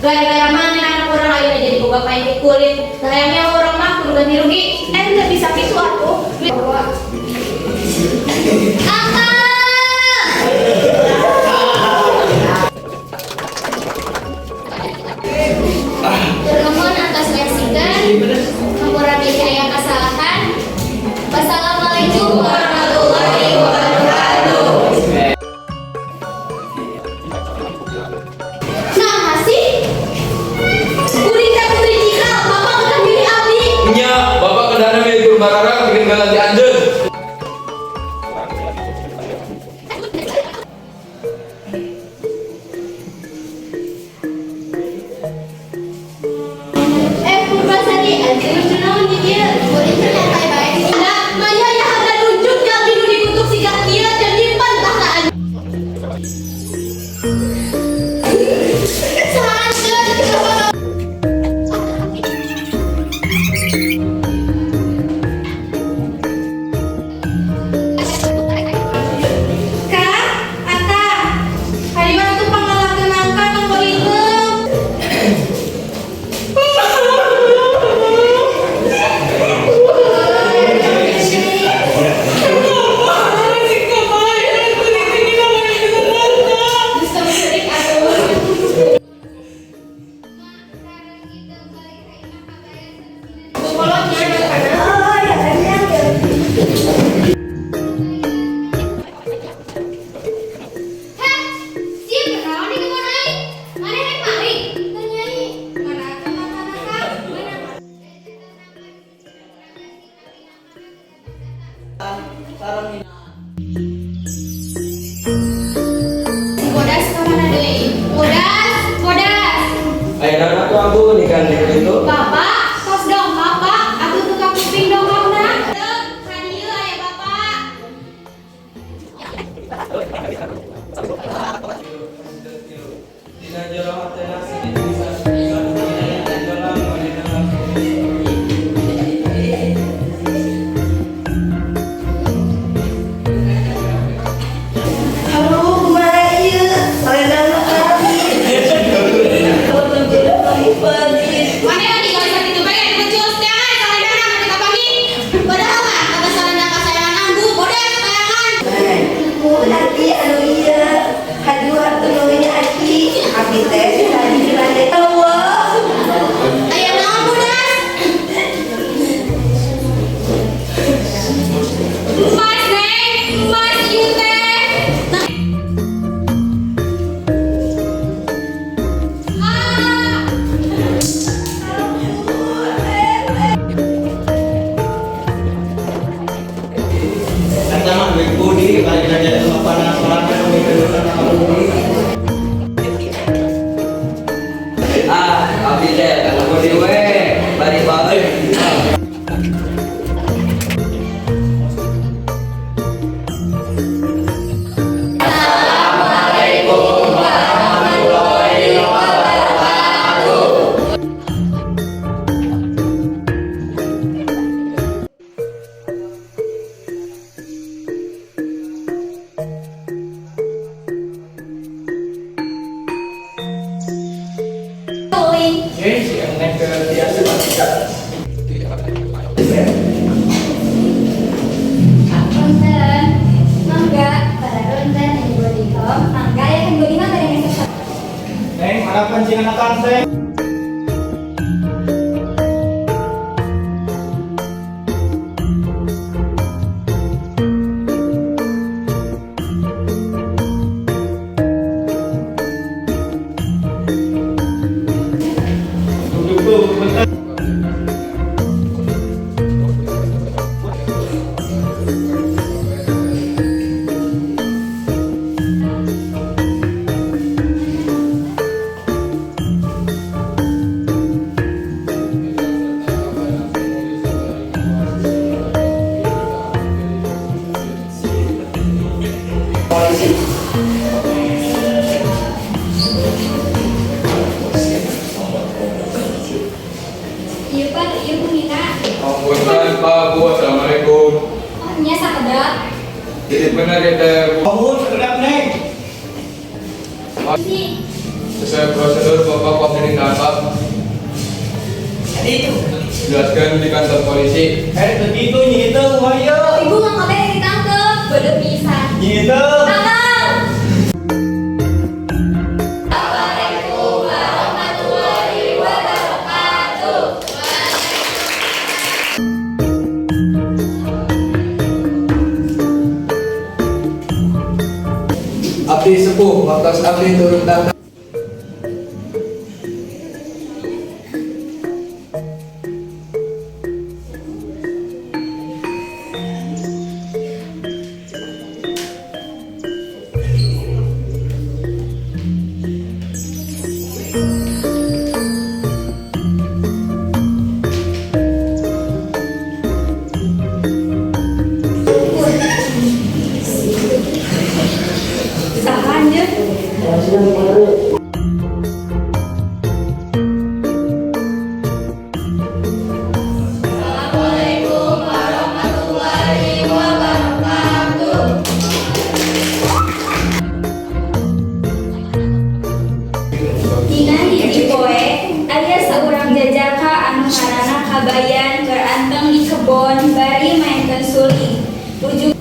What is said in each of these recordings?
Gara-gara mana anak orang akhirnya jadi bapak yang kulit. Sayangnya orang mah kudu ganti rugi. Nggak bisa gitu aku. Termohon atas menyaksikan laporan ini ayah kesalahan. Wassalamualaikum warahmatullahi wabarakatuh. Nah masih Kurika Putri Cika, bapak udah pilih abdi. Nya, bapak kendana milih guru bararang bikin ganti anjeun. Purbasari, anjir naon di dieu? Murid ternyata baik. Nah, maya ya ada nunjuk yang dinu dikutuk siga kieu dan nyimpan tahtaan. Kak, Ata, hari mana tuh pangalakeun angka nang balileum. Bodas kemana deui? Bodas. Ayeuna tuh aku nikah itu. Bapak, tos dong bapak. Aku tukang kuping dongengna. Hadieu aya bapak. Dina jero hatena sini bisa dina dalam Aduh, kumaha ieu? Saledana kami. Mana lagi kalau sakit itu pengen kecus teh ai saledana mah kita pagi. Padahal mah kata salenda kasayangan anggu, bodas kayangan. Nanti anu iya hadua tulunya aki abdi teh tadi di lantai Allah. Aya naon bodas? Mas neng, mas ieu teh. Ah. Kata mah duit budi balik aja sama panas-panas abdi teh kalau budi we balik. Ada pancingan akan teh. Duduk tuh, bentar. Iya Pak, iya Bu Nina. Punten Pak, Bu, assalamualaikum. Oh, nya sakedap. Jadi benar ya teh. Bangun, kedap neng. Ini Sesuai prosedur Bapak pemerintahan Pak. Tadi itu. Jelaskan di kantor polisi. Begitu nyitu, ayo. Ibu nggak boleh ditangkep, bodoh pisan. Nyitu. Tangkap. Abdi sepuh, waktu abdi turun tahta. Sahan je. Assalamualaikum warahmatullahi wabarakatuh. Dina hiji poe aya saurang jajaka anu ngaranna Kabayan keur anteng di kebon bari maenkeun suling. Ujung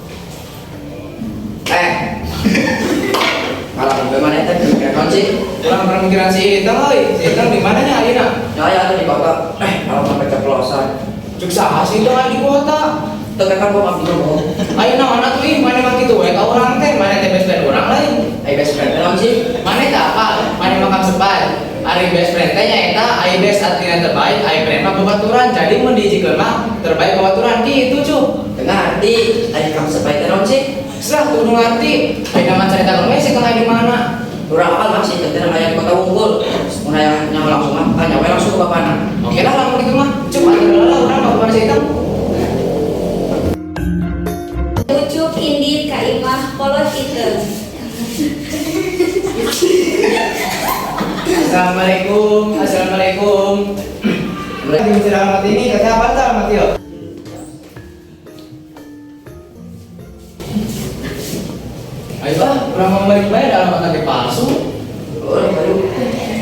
Malah bagaimana itu kira sih? Kurang pemikiran si Iteng, oi. Si Iteng di mananya Ayeuna? Ya ada di kota. Kalau sampai keceplosan. Cuk saha si Iteng aya di kota. Tekan kan gua abdi ngomong. Ayeuna mana tuh ih, mana mah kitu we ka urang teh, mana teh best friend urang lain. Ayo best friend naon sih? Mana teh apa? Mana makan sepai. Ari best friend teh nyaeta aya best artinya terbaik, aya friend mah babaturan. Jadi mun dijikeun mah terbaik babaturan kitu cuk. Tengah hati. Ayo kamu sebaik naon sih? Serah kudu ngarti. Ayeuna mah carita we si Iteng aya di mana. Kurang apa masih tentang ayah kota unggul. Mun aya nyawa langsung mah tanya we langsung ke bapana. Oke lah lamun kitu mah. Cuk aya heula urang bapak si Iteng. ucuk indit ka imah kolot Iteng. Assalamualaikum. Assalamualaikum. Berarti bicara alamat ini kata apa tuh alamat yo? Ayo ah, kurang mau balik bayar alamat nanti palsu. Orang baru.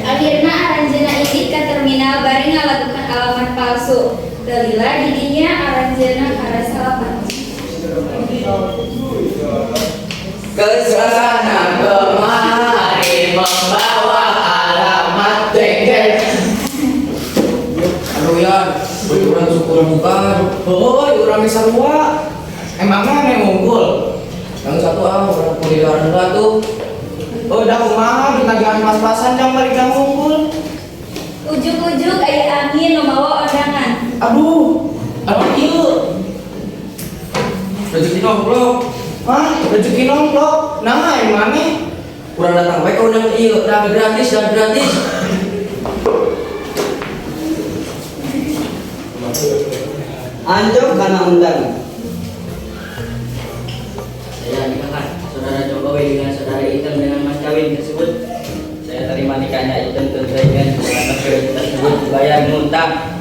Akhirna aranjeuna indit ka terminal bari ngalakukan alamat palsu. Dalila didinya aranjeuna karasa palsu. Kesana kemari membawa alamat bengkel. Aduh ya, betulan syukur bukan. Oh, urang di sarua. Emangnya yang ngumpul? Yang satu orang kuliah rendah tuh. Oh, dah kumaha ditagihan pas-pasan jam balik jam ngumpul. Ujuk-ujuk aya angin nu mawa ondangan. Aduh, aduh ieu. Rezeki nongkrong. Hah, rezeki nongkrong. Nah, yang mana? Kurang datang baik kau udah iya, udah gratis dan gratis. Anjok karena undang. Saya nikahkan saudara Jokowi dengan saudara Item dengan mas kawin tersebut. Saya terima nikahnya Item dengan saudara kawin tersebut bayar ngutang.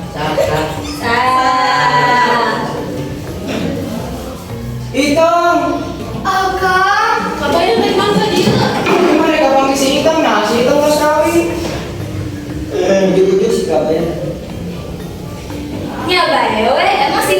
Sah. Hitam. Akang, kabayang naik mangga dia. Gimana kapan si hitam? Nah, si hitam terus kawin. Ujuk-ujuk sih kabeh. Ya bae we, emang si